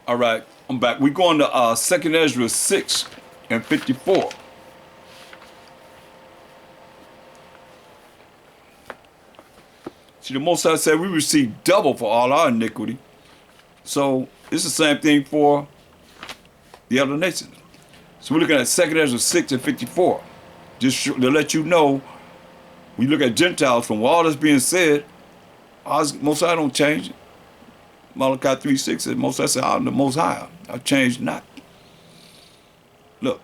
All right, I'm back. We're going to 2nd Ezra 6 and 54. See, the Most High said we receive double for all our iniquity. So it's the same thing for the other nations. So we're looking at 2nd Ezra 6 and 54. Just to let you know, we look at Gentiles from all that's being said, Most High don't change it. Malachi 3:6 says, Most High said, I'm the Most High. I changed not. Look,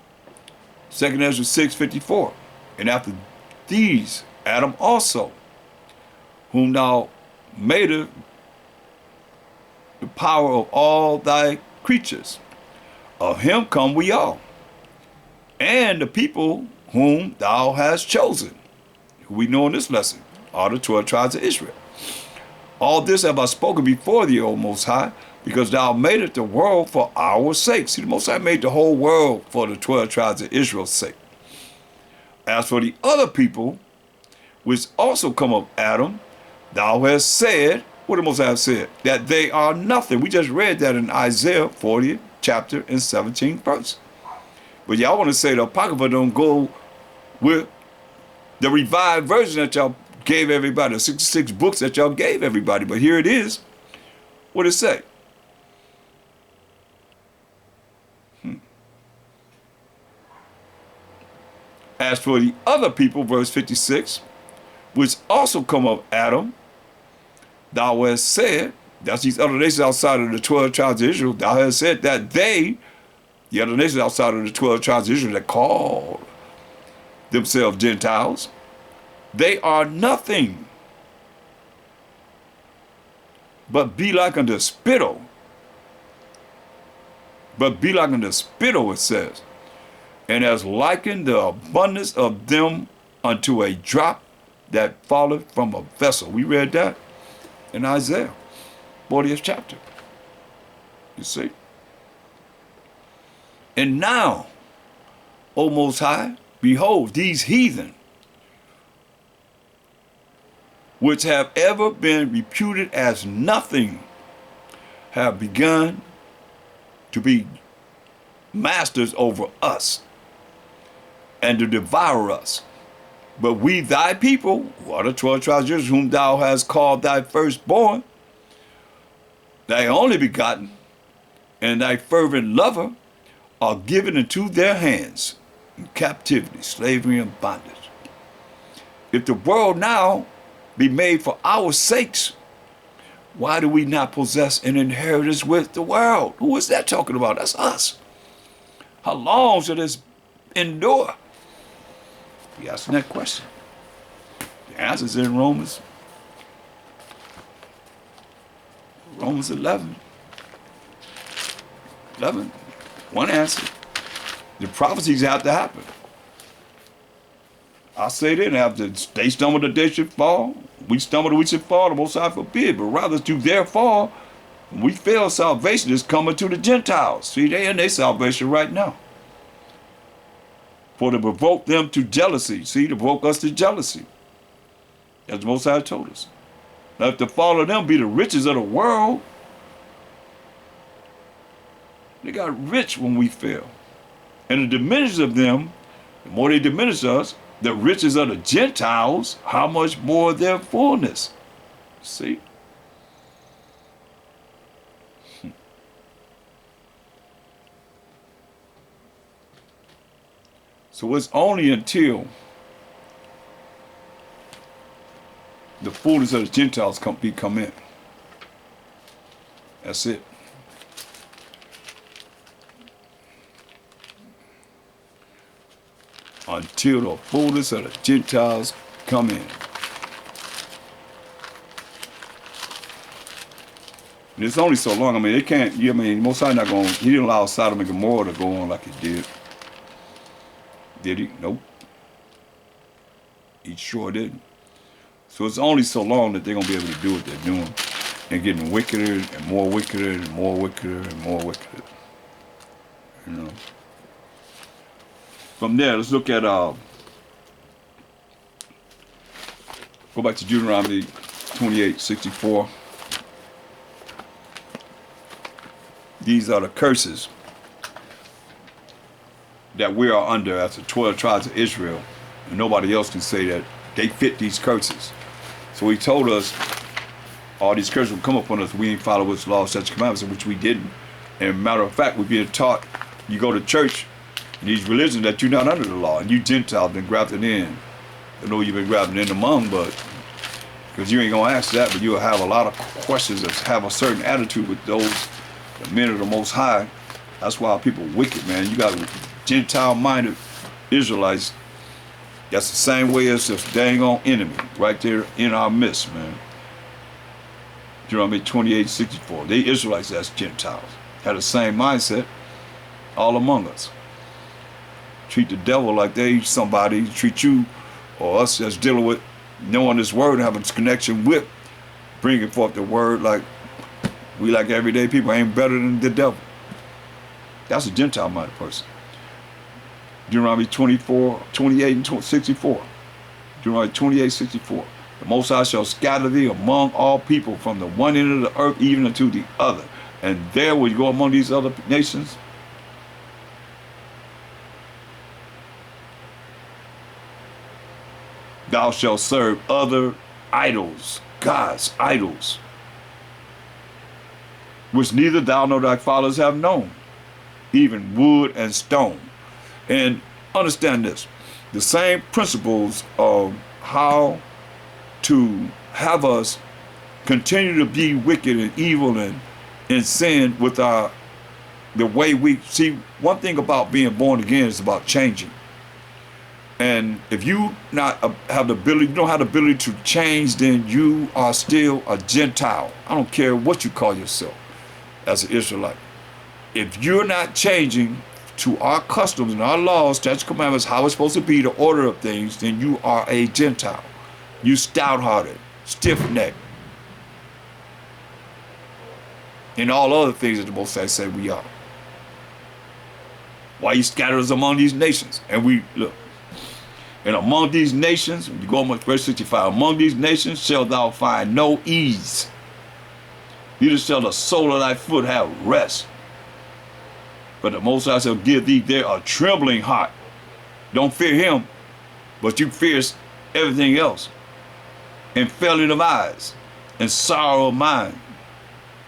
2nd Ezra 6:54. And after these, Adam also, whom thou madest the power of all thy creatures, of him come we all, and the people whom thou hast chosen, who we know in this lesson, are the 12 tribes of Israel. All this have I spoken before thee, O Most High, because thou madest the world for our sake. See, the Most High made the whole world for the 12 tribes of Israel's sake. As for the other people, which also come of Adam, thou hast said, what the Most High have said? That they are nothing. We just read that in Isaiah 40th chapter and 17th verse. But y'all want to say the Apocrypha don't go with the revised version that y'all gave everybody, the 66 books that y'all gave everybody. But here it is. What it say? As for the other people, verse 56, which also come of Adam, thou hast said, that's these other nations outside of the 12 tribes of Israel, thou hast said that they, the other nations outside of the 12 tribes of Israel that call themselves Gentiles, they are nothing but be like unto spittle. But be like unto spittle, it says, and as likened the abundance of them unto a drop that falleth from a vessel. We read that in Isaiah 40th chapter. You see? And now, O Most High, behold, these heathen, which have ever been reputed as nothing, have begun to be masters over us and to devour us. But we, thy people, who are the 12 tribes of Israel, whom thou hast called thy firstborn, thy only begotten, and thy fervent lover, are given into their hands in captivity, slavery, and bondage. If the world now be made for our sakes, why do we not possess an inheritance with the world? Who is that talking about? That's us. How long shall this endure? We asking that question. The answer is in Romans 11. One answer. The prophecies have to happen. I say that after they stumble that they should fall, we stumble that we should fall, the Most High forbid, but rather through their fall, when we fail, salvation is coming to the Gentiles. See, they in their salvation right now. For to provoke them to jealousy. See, to provoke us to jealousy. As the Most High told us. Now, if the fall of them be the riches of the world, they got rich when we fail. And the diminishes of them, the more they diminish us, the riches of the Gentiles, how much more their fullness. See? So it's only until the fullness of the Gentiles come in. That's it. Until the fullness of the Gentiles come in. And it's only so long. I mean, they can't, Most High not going, he didn't allow Sodom and Gomorrah to go on like he did. Did he? Nope. He sure didn't. So it's only so long that they're going to be able to do what they're doing. And getting wickeder and more wickeder and more wickeder and more wickeder. You know. From there, let's look at, go back to Deuteronomy 28:64. these are the curses that we are under as the 12 tribes of Israel. And nobody else can say that they fit these curses. So he told us all these curses will come upon us. We ain't follow his law, such commandments, which we didn't. And matter of fact, we're being taught, you go to church, these religions, that you're not under the law, and you Gentiles been grafted in. I know you've been grafted in among, but because you ain't gonna ask that, but you'll have a lot of questions that have a certain attitude with those the men of the Most High. That's why people wicked, man. You got Gentile-minded Israelites. That's the same way as this dang on enemy right there in our midst, man. Deuteronomy 28:64. They Israelites as Gentiles had the same mindset, all among us. Treat the devil like they somebody, treat you or us that's dealing with knowing this word and having this connection with bringing forth the word like we like everyday people ain't better than the devil. That's a Gentile-minded person. Deuteronomy 28:64. Deuteronomy 28:64. The Most High shall scatter thee among all people from the one end of the earth even unto the other. And there will you go among these other nations. Thou shalt serve other idols, gods, idols, which neither thou nor thy fathers have known, even wood and stone. And understand this, the same principles of how to have us continue to be wicked and evil and in sin with the way we see. One thing about being born again is about changing. And if you not have the ability, you don't have the ability to change, then you are still a Gentile. I don't care what you call yourself as an Israelite. If you're not changing to our customs and our laws, statutes, commandments, how it's supposed to be, the order of things, then you are a Gentile. You stout-hearted, stiff-necked, and all other things that the Most High say we are. Why he scatters us among these nations? And we look. And among these nations, when you go on verse 65, among these nations shalt thou find no ease. Neither shall the sole of thy foot have rest. But the Most High shall give thee there a trembling heart. Don't fear him, but you fear everything else. And failing of eyes, and sorrow of mind.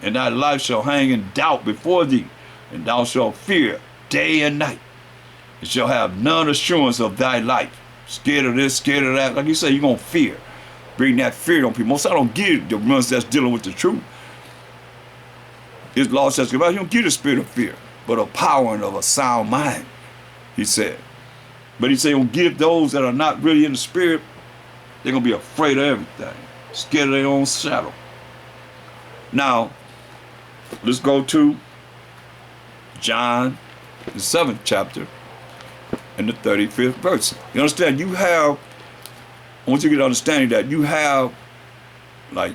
And thy life shall hang in doubt before thee, and thou shalt fear day and night. And shall have none assurance of thy life. Scared of this, scared of that. Like you say, you're going to fear. Bring that fear on people. Most I don't give the ones that's dealing with the truth. His law says, he don't give the spirit of fear, but of power and of a sound mind, he said. But he said, he'll give those that are not really in the spirit, they're going to be afraid of everything. Scared of their own shadow. Now, let's go to John, the 7th chapter. In the 35th verse. You understand? You have, I want you to get understanding that you have like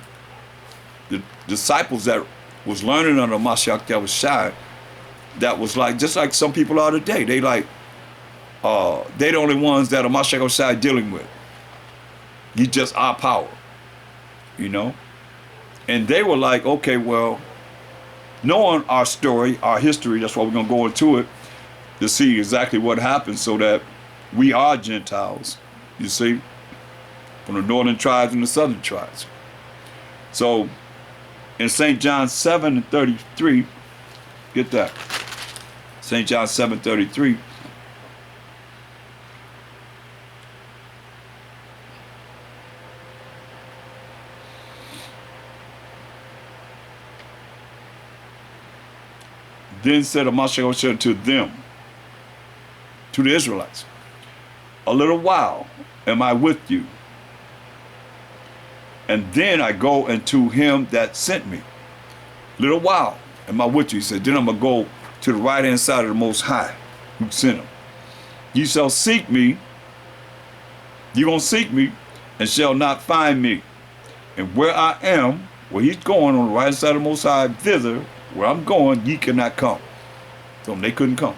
the disciples that was learning under MASHAYACH that was like, just like some people are today. They like, they the only ones that are MASHAYACH dealing with. You just our power, you know? And they were like, okay, well, knowing our story, our history, that's why we're gonna go into it, to see exactly what happened so that we are Gentiles, you see, from the northern tribes and the southern tribes. So in St. John 7:33, get that, St. John 7:33, then said MASHAYACH to them, to the Israelites, a little while am I with you, and then I go unto him that sent me. Little while am I with you. He said, then I'm going to go to the right hand side of the Most High who sent him. You shall seek me, you're going to seek me, and shall not find me. And where I am, where he's going on the right side of the Most High, thither, where I'm going, ye cannot come. So they couldn't come.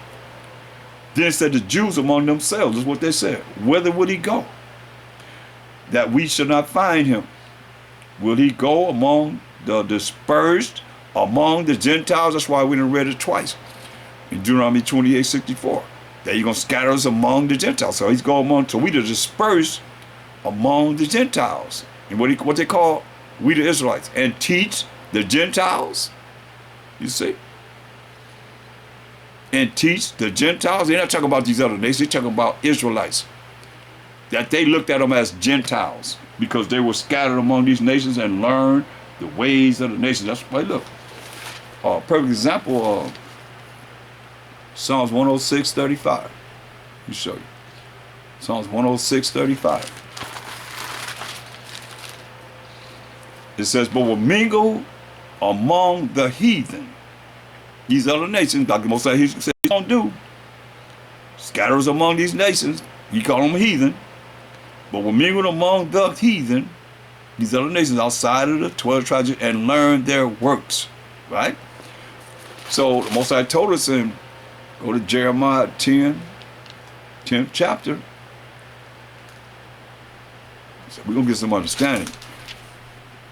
Then said the Jews among themselves, is what they said. Whither would he go? That we should not find him. Will he go among the dispersed among the Gentiles. That's why we done read it twice in Deuteronomy 28:64. That you're going to scatter us among the Gentiles. So he's going among, so we to disperse among the Gentiles. And what they call, we the Israelites, and teach the Gentiles. You see? And teach the Gentiles. They're not talking about these other nations. They're talking about Israelites. That they looked at them as Gentiles because they were scattered among these nations and learned the ways of the nations. That's why, look, perfect example of Psalms 106:35. Let me show you. Psalms 106:35. It says, but will mingle among the heathen. These other nations, like the Most High said he don't do. Scatters among these nations. He call them heathen. But will mingle among the heathen, these other nations outside of the 12 tribes, and learn their works. Right? So the Most High told us in, go to Jeremiah 10th chapter. So we're going to get some understanding.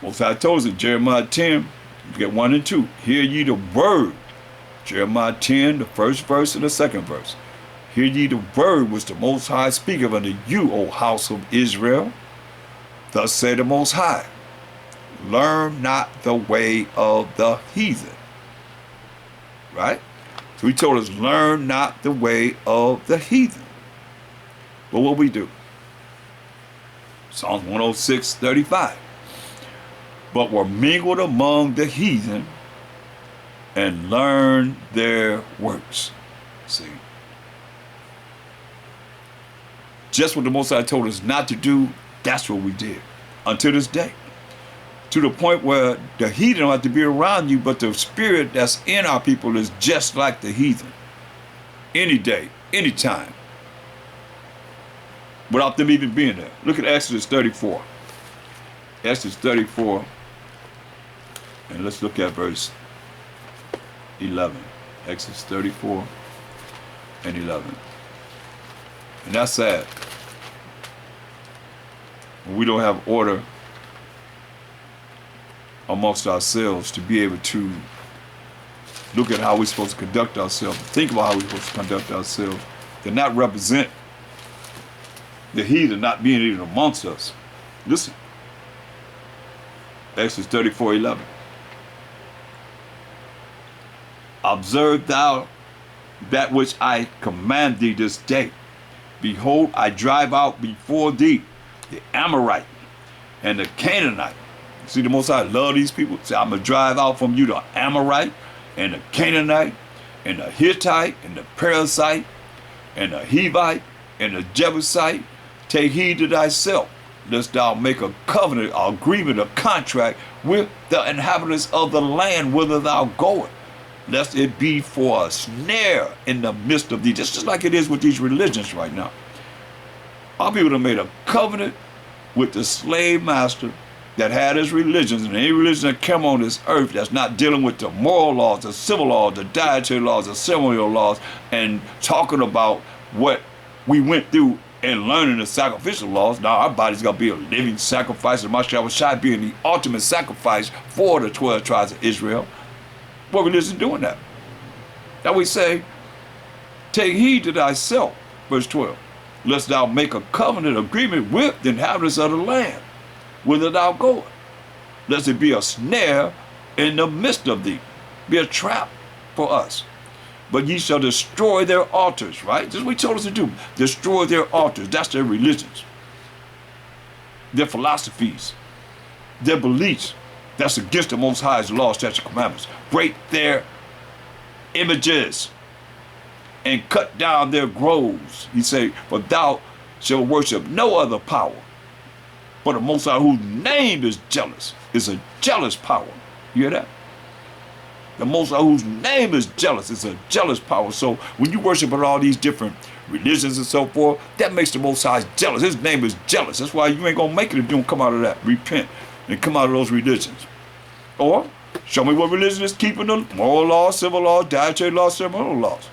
Most High told us in Jeremiah 10, you get 1 and 2. Hear ye the word. Jeremiah 10, the first verse and the second verse. Hear ye the word which the Most High speaketh unto you, O house of Israel. Thus said the Most High, learn not the way of the heathen. Right? So he told us, learn not the way of the heathen. But what we do? Psalms 106:35. But were mingled among the heathen and learned their works. See? Just what the Most High told us not to do, that's what we did. Until this day. To the point where the heathen don't have to be around you, but the spirit that's in our people is just like the heathen. Any day, anytime. Without them even being there. Look at Exodus 34. Exodus 34. And let's look at verse 11. Exodus 34 and 11. And that's sad. When we don't have order amongst ourselves to be able to look at how we're supposed to conduct ourselves, think about how we're supposed to conduct ourselves, to not represent the heathen not being even amongst us. Listen. Exodus 34:11. Observe thou that which I command thee this day. Behold, I drive out before thee the Amorite and the Canaanite. See, the Most High love these people. Say, I'm going to drive out from you the Amorite and the Canaanite and the Hittite and the Perizzite and the Hivite and the Jebusite. Take heed to thyself, lest thou make a covenant, or agreement, a contract with the inhabitants of the land whither thou goest, lest it be for a snare in the midst of thee. Just like it is with these religions right now. Our people have made a covenant with the slave master that had his religions, and any religion that came on this earth that's not dealing with the moral laws, the civil laws, the dietary laws, the ceremonial laws, and talking about what we went through and learning the sacrificial laws. Now our body's got to be a living sacrifice, and MASHAYACH being the ultimate sacrifice for the 12 tribes of Israel. What religion is doing that? Now we say, take heed to thyself, verse 12, lest thou make a covenant agreement with the inhabitants of the land whither thou goest, lest it be a snare in the midst of thee, be a trap for us. But ye shall destroy their altars, right? This is what he told us to do. Destroy their altars. That's their religions, their philosophies, their beliefs. That's against the Most High's law, statutes, and commandments. Break their images and cut down their groves. He say, for thou shalt worship no other power but the Most High, whose name is jealous, is a jealous power. You hear that? The Most High, whose name is jealous, is a jealous power. So when you worship at all these different religions and so forth, that makes the Most High jealous. His name is jealous. That's why you ain't going to make it if you don't come out of that. Repent and come out of those religions. Or show me what religion is keeping the moral laws, civil laws, dietary laws, ceremonial laws.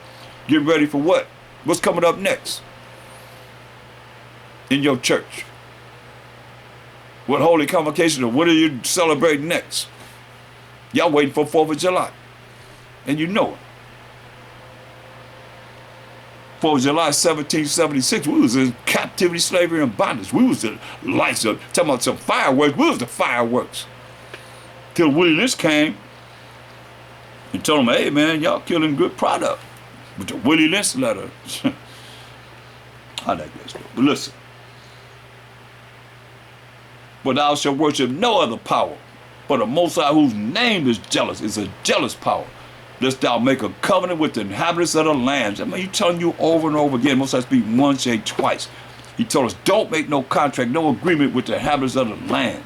Get ready for what? What's coming up next in your church? What holy convocation or what are you celebrating next? Y'all waiting for 4th of July. And you know it. 4th of July, 1776, we was in captivity, slavery, and bondage. We was the lights of, talking about some fireworks, we was the fireworks. Till Willie Lynch came and told them, hey man, y'all killing good product. With the Willie Lynch letter. I digress. But listen. But thou shalt worship no other power, but the Most High, whose name is jealous, is a jealous power. Lest thou make a covenant with the inhabitants of the land. I mean, he's telling you over and over again. Most High speak once, say twice. He told us, don't make no contract, no agreement with the inhabitants of the land.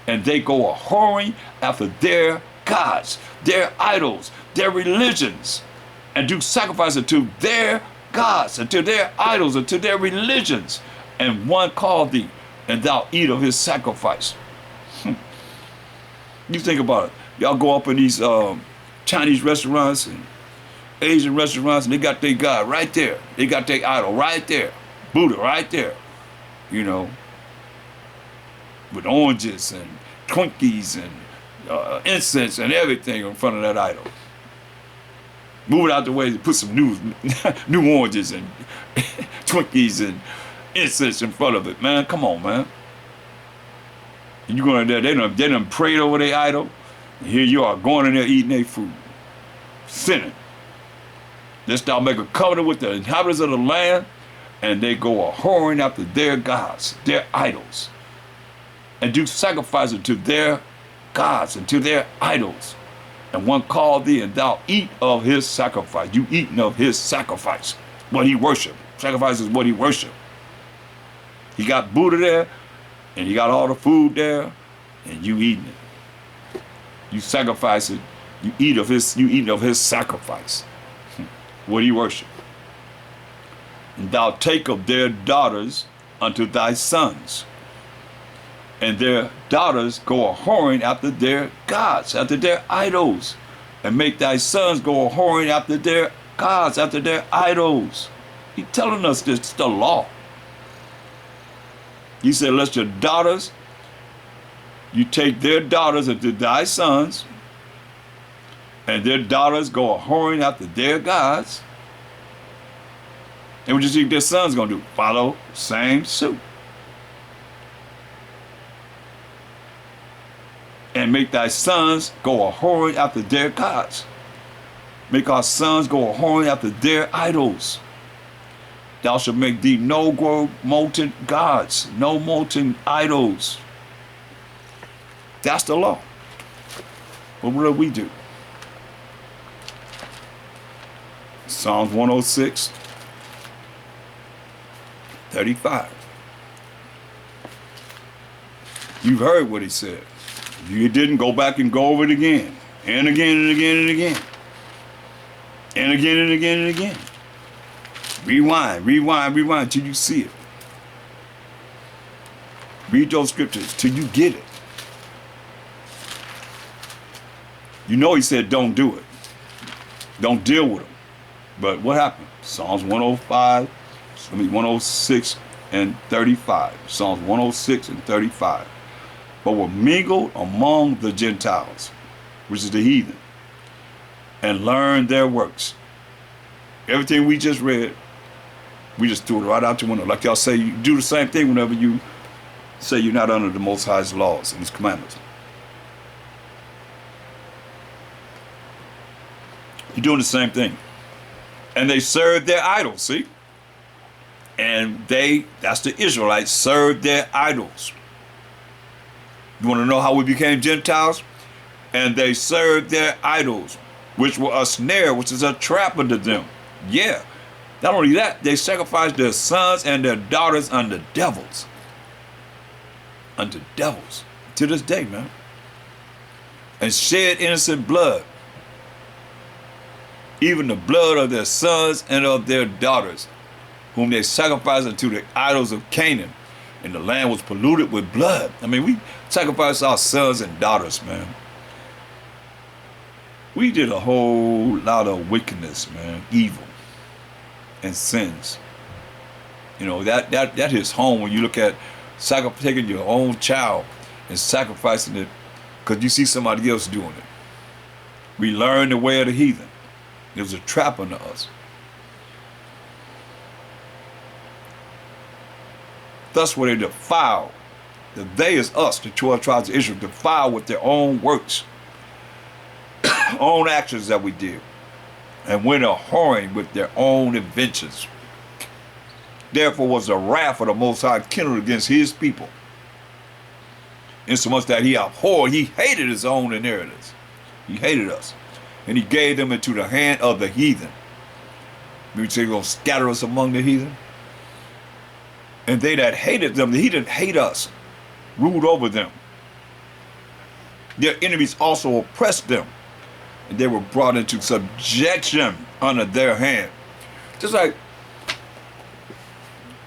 And they go a-whoring after their gods, their idols, their religions, and do sacrifice unto their gods, unto their idols, unto their religions. And one call thee, and thou eat of his sacrifice. You think about it. Y'all go up in these Chinese restaurants and Asian restaurants, and they got their God right there. They got their idol right there. Buddha right there. You know, with oranges and Twinkies and incense and everything in front of that idol. Move it out the way to put some new oranges and Twinkies and incense in front of it, man. Come on, man. And you going in there, they done prayed over their idol, and here you are going in there eating their food. Sinning. Lest thou make a covenant with the inhabitants of the land, and they go a-whoring after their gods, their idols, and do sacrifice unto their gods, and to their idols. And one call thee, and thou eat of his sacrifice. You eating of his sacrifice. What he worshiped. Sacrifice is what he worshiped. He got Buddha there, and he got all the food there, and you eating it. You sacrifice it. You eat of his sacrifice. What he worship. And thou take of their daughters unto thy sons. And their daughters go a-whoring after their gods, after their idols. And make thy sons go a-whoring after their gods, after their idols. He's telling us this, the law. He said, let your daughters, you take their daughters unto thy sons, and their daughters go a-whoring after their gods. And what you think their sons going to do? Follow same suit. And make thy sons go a-whoring after their gods. Make our sons go a-whoring after their idols. Thou shalt make thee no molten gods, no molten idols. That's the law. But what do we do? Psalms 106, 35. You've heard what he said. If you didn't, go back and go over it again. And again and again and again. And again and again and again. Rewind till you see it. Read those scriptures till you get it. You know he said don't do it. Don't deal with them. But what happened? Psalms 106 and 35. Psalms 106 and 35. But were mingled among the Gentiles, which is the heathen, and learned their works. Everything we just read, we just threw it right out the window. Like y'all say, you do the same thing whenever you say you're not under the Most High's laws and his commandments. You're doing the same thing. And they served their idols, see? And that's the Israelites, served their idols. You want to know how we became Gentiles? And they served their idols, which were a snare, which is a trap unto them. Yeah. Not only that, they sacrificed their sons and their daughters unto devils. Unto devils. To this day, man. And shed innocent blood. Even the blood of their sons and of their daughters, whom they sacrificed unto the idols of Canaan. And the land was polluted with blood. I mean, we sacrificed our sons and daughters, man. We did a whole lot of wickedness, man, evil and sins. You know, that hits home when you look at taking your own child and sacrificing it because you see somebody else doing it. We learned the way of the heathen. It was a trap unto us. Thus were they defiled. The they is us, the 12 tribes of Israel, defiled with their own works, own actions that we did, and went a-whoring with their own inventions. Therefore was the wrath of the Most High kindled against his people, insomuch that he abhorred, he hated his own inheritance. He hated us. And he gave them into the hand of the heathen. We say he's going to scatter us among the heathen. And they that hated them, he didn't hate us, ruled over them. Their enemies also oppressed them, and they were brought into subjection under their hand. Just like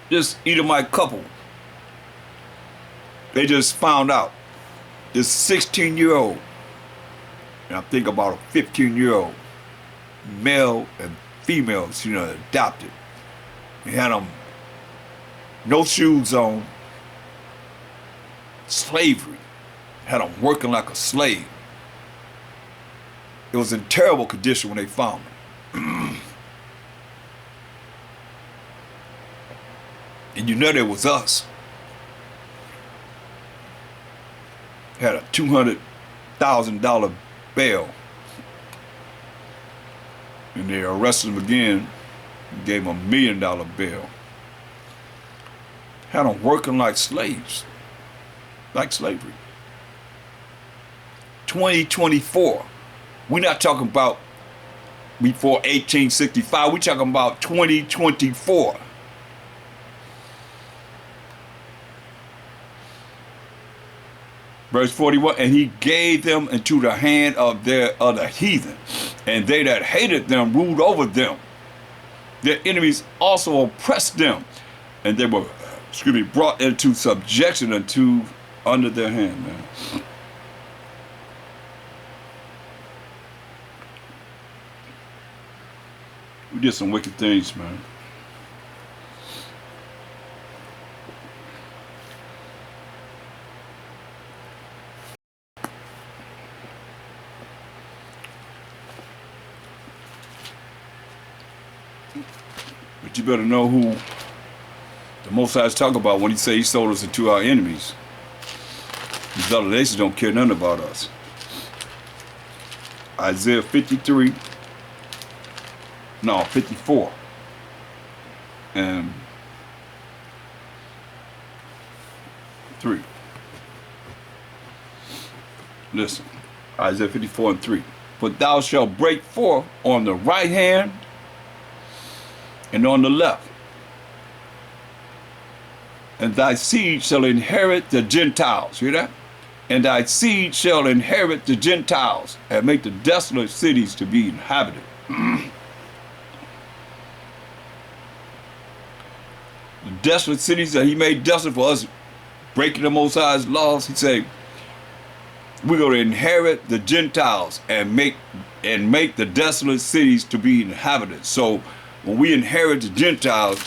this Edomite couple. They just found out this 16-year-old, and I think about a 15-year-old, male and female, adopted. They had them no shoes on, slavery, had them working like a slave. It was in terrible condition when they found them. And it was us. Had a $200,000 bail. And they arrested him again and gave him $1 million bail. Had them working like slaves, like slavery. 2024. We're not talking about before 1865. We're talking about 2024. Verse 41, and he gave them into the hand of their other heathen, and they that hated them ruled over them. Their enemies also oppressed them, and they were, brought into subjection under their hand, man. We did some wicked things, man. But you better know who the Most High is talking about when he say he sold us into our enemies. These other nations don't care nothing about us. Isaiah 54 and 3. Listen, Isaiah 54 and 3. But thou shalt break forth on the right hand and on the left, and thy seed shall inherit the Gentiles. Hear that? And thy seed shall inherit the Gentiles, and make the desolate cities to be inhabited. The desolate cities that he made desolate for us, breaking the Most High's laws, he said, we're going to inherit the Gentiles and make the desolate cities to be inhabited. So when we inherit the Gentiles,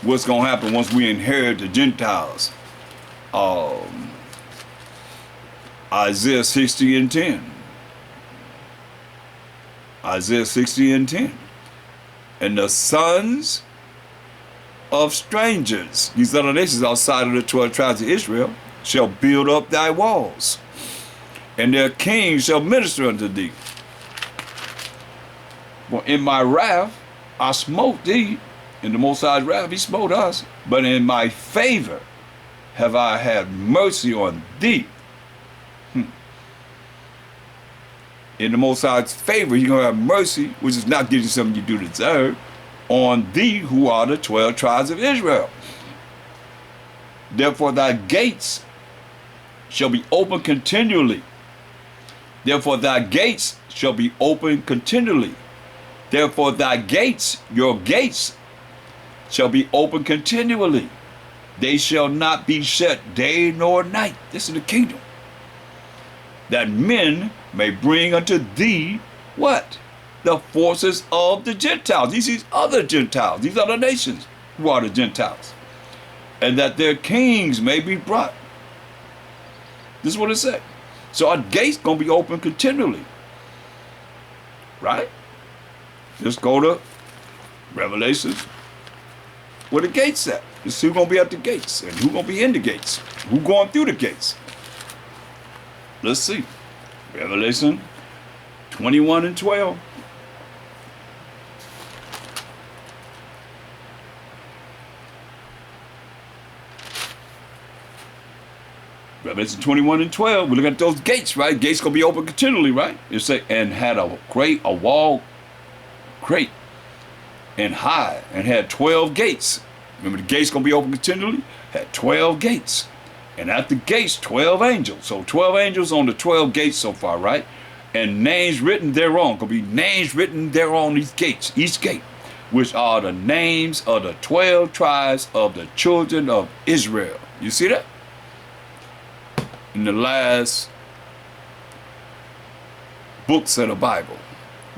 what's going to happen once we inherit the Gentiles? Isaiah 60 and 10. Isaiah 60 and 10. And the sons of strangers, these other nations outside of the 12 tribes of Israel, shall build up thy walls, and their kings shall minister unto thee. For in my wrath I smote thee. In the Most High's wrath he smote us, but in my favor have I had mercy on thee. In the Most High's favor, he's going to have mercy, which is not giving you something you do deserve, on thee who are the 12 tribes of Israel. Therefore thy gates shall be open continually. Therefore thy gates shall be open continually. Therefore thy gates, your gates, shall be open continually. They shall not be shut day nor night. This is the kingdom. That men may bring unto thee what? The forces of the Gentiles. These other Gentiles. These other nations who are the Gentiles. And that their kings may be brought. This is what it said. So our gates going to be open continually. right? Just go to Revelations, where the gates at. Just see who's going to be at the gates and who's going to be in the gates. Who going through the gates. Let's see. Revelation 21 and 12. Revelation 21 and 12. We look at those gates, right? Gates going to be open continually, right? It say, and had a wall great and high, and had 12 gates. Remember, the gates going to be open continually? Had 12 gates. And at the gates, 12 angels. So 12 angels on the 12 gates so far, right? And names written thereon. Going to be names written thereon these gates, each gate, which are the names of the 12 tribes of the children of Israel. You see that? In the last books of the Bible,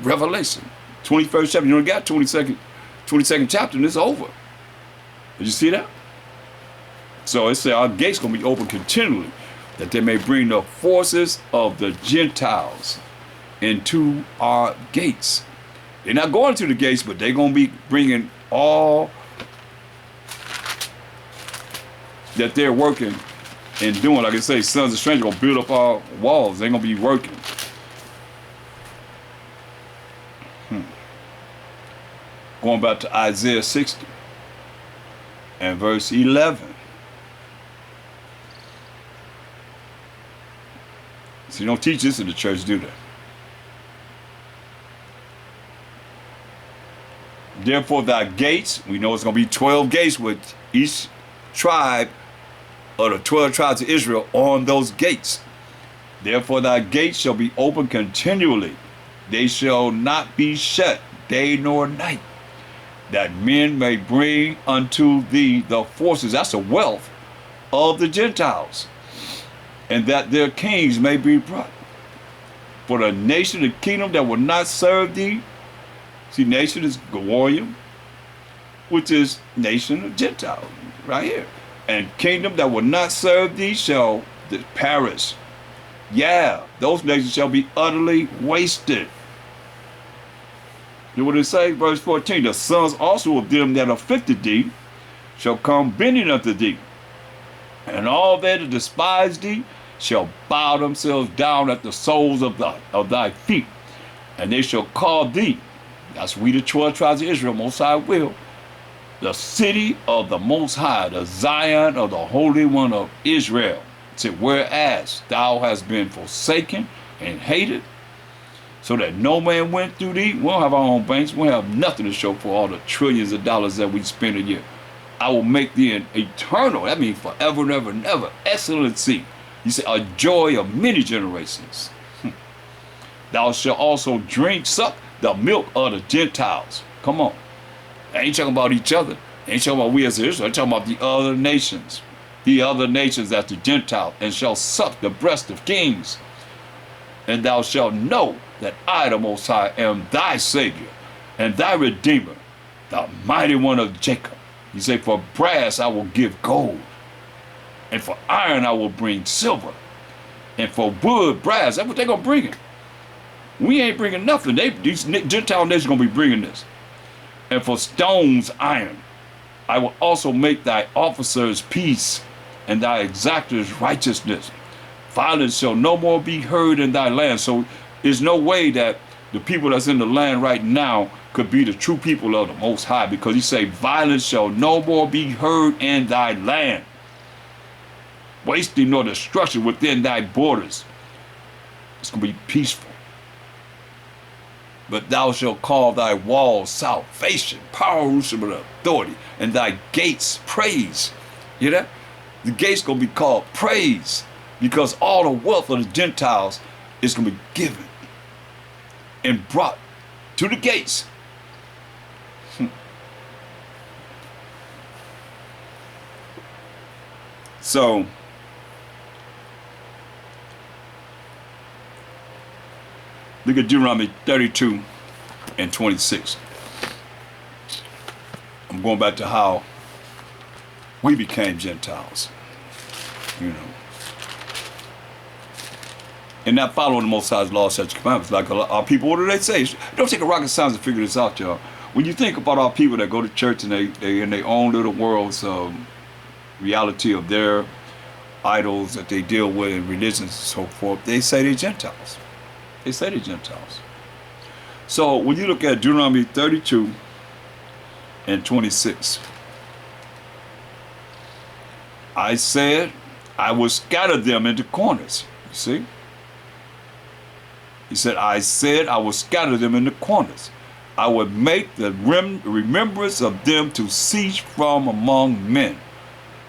Revelation, 21st chapter. You only got 22nd chapter, and it's over. Did you see that? So it said our gates going to be open continually, that they may bring the forces of the Gentiles into our gates. They're not going to the gates, but they're going to be bringing all that they're working and doing. Like I say, sons of strangers going to build up our walls. They're going to be working. Going back to Isaiah 60 and verse 11. So you don't teach this in the church, do they? Therefore thy gates, we know it's going to be 12 gates with each tribe of the 12 tribes of Israel on those gates. Therefore thy gates shall be open continually. They shall not be shut day nor night, that men may bring unto thee the forces, that's the wealth of the Gentiles, and that their kings may be brought. For the nation, the kingdom that will not serve thee, see, nation is Gorium, which is nation of Gentiles, right here. And kingdom that will not serve thee shall perish. Yeah, those nations shall be utterly wasted. You know what it say? Verse 14, the sons also of them that afflicted thee shall come bending unto thee, and all they that despise thee shall bow themselves down at the soles of thy feet, and they shall call thee, that's we the 12 tribes of Israel, Most High will, the city of the Most High, the Zion of the Holy One of Israel. It said, whereas thou hast been forsaken and hated, so that no man went through thee. We don't have our own banks. We don't have nothing to show for all the trillions of dollars that we spend a year. I will make thee an eternal, that means forever and ever and ever, excellency. You say, a joy of many generations. Thou shalt also suck the milk of the Gentiles. Come on. I ain't talking about each other. I ain't talking about we as Israel. I'm talking about the other nations. The other nations as the Gentiles, and shall suck the breast of kings. And thou shalt know that I, the Most High, am thy Savior and thy Redeemer, the mighty one of Jacob. You say, for brass I will give gold, and for iron I will bring silver, and for wood, brass. That's what they're going to bring. We ain't bringing nothing. These Gentile nations going to be bringing this. And for stones, iron. I will also make thy officers peace, and thy exactors righteousness. Violence shall no more be heard in thy land. So there's no way that the people that's in the land right now could be the true people of the Most High, because he say, violence shall no more be heard in thy land. Wasting nor destruction within thy borders. It's going to be peaceful. But thou shalt call thy walls salvation, power, and authority, and thy gates praise. You hear that? The gates going to be called praise, because all the wealth of the Gentiles is going to be given and brought to the gates. So, look at Deuteronomy 32 and 26. I'm going back to how we became Gentiles. You know. and not following the Most High's laws, such commandments. Like our people, what do they say? It don't take a rocket science to figure this out, y'all. When you think about our people that go to church and they in their own little worlds, reality of their idols that they deal with in religions and so forth, they say they're Gentiles. They say they're Gentiles. So when you look at Deuteronomy 32 and 26, I said I will scatter them into corners. You see? He said, I said I will scatter them into corners. I would make the remembrance of them to cease from among men.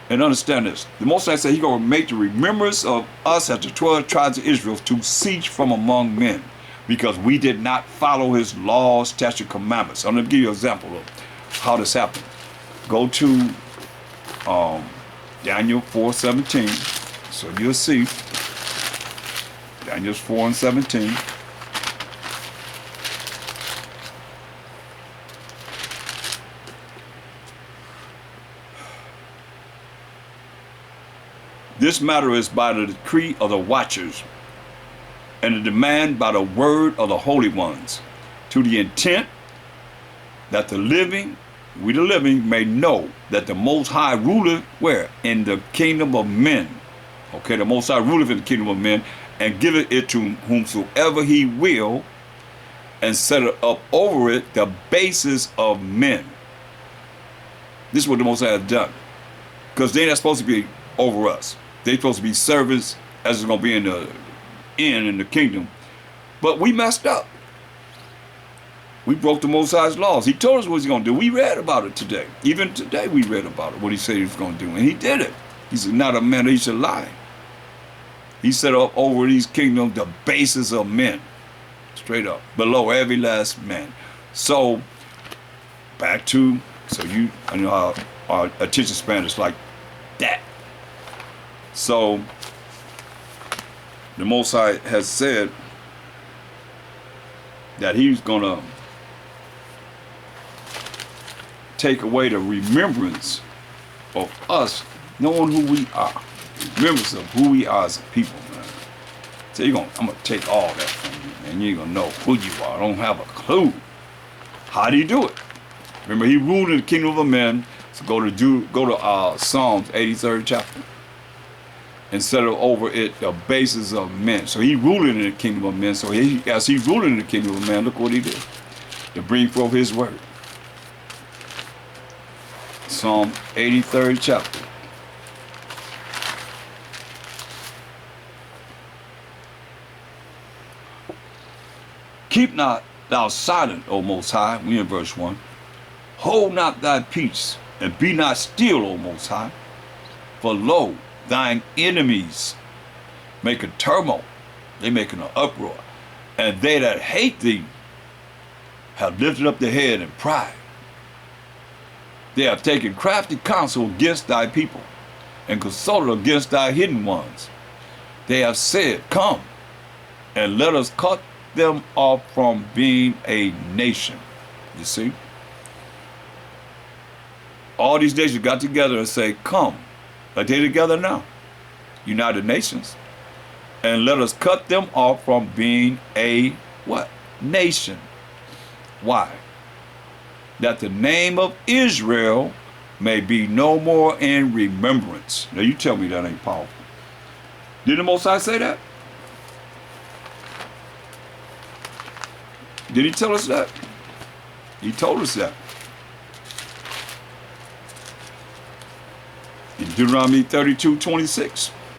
And understand this. The Most High said He's going to make the remembrance of us as the 12 tribes of Israel to cease from among men, because we did not follow His laws, statutes, commandments. I'm going to give you an example of how this happened. Go to Daniel 4:17. So you'll see. Daniel 4:17. This matter is by the decree of the watchers, and the demand by the word of the holy ones, to the intent that the living, we the living, may know that the Most High ruleth where? In the kingdom of men. Okay, the Most High ruleth in the kingdom of men, and giveth it to whomsoever He will, and set up over it the basis of men. This is what the Most High has done, because they're not supposed to be over us. They're supposed to be servants, as it's going to be in the kingdom. But we messed up. We broke the Most High's laws. He told us what He's going to do. We read about it today. Even today we read about it, what He said He was going to do. And He did it. He's not a man that He should lie. He set up over these kingdoms the basis of men. Straight up. Below every last man. So, back to, so you know our attention span is like that. So, the Most High has said that He's going to take away the remembrance of us knowing who we are. Remembrance of who we are as a people, man. So I'm going to take all that from you, and you ain't going to know who you are. I don't have a clue. How do you do it? Remember, He ruled in the kingdom of men. So go to Psalms 83rd chapter. And set over it the basis of men. So He ruled in the kingdom of men. So as He ruled in the kingdom of men, look what He did. To bring forth His word. Psalm 83rd chapter. Keep not thou silent, O Most High. We in verse 1. Hold not thy peace, and be not still, O Most High. For lo, thine enemies make a turmoil, they making an uproar, and they that hate thee have lifted up their head in pride. They have taken crafty counsel against thy people, and consulted against thy hidden ones. They have said, come, and let us cut them off from being a nation. You see? All these nations got together and say, come. Like they're together now, United Nations, and let us cut them off from being a what? Nation. Why? That the name of Israel may be no more in remembrance. Now you tell me that ain't powerful. Did the Most High say that? Did He tell us that? He told us that. In Deuteronomy 32:26.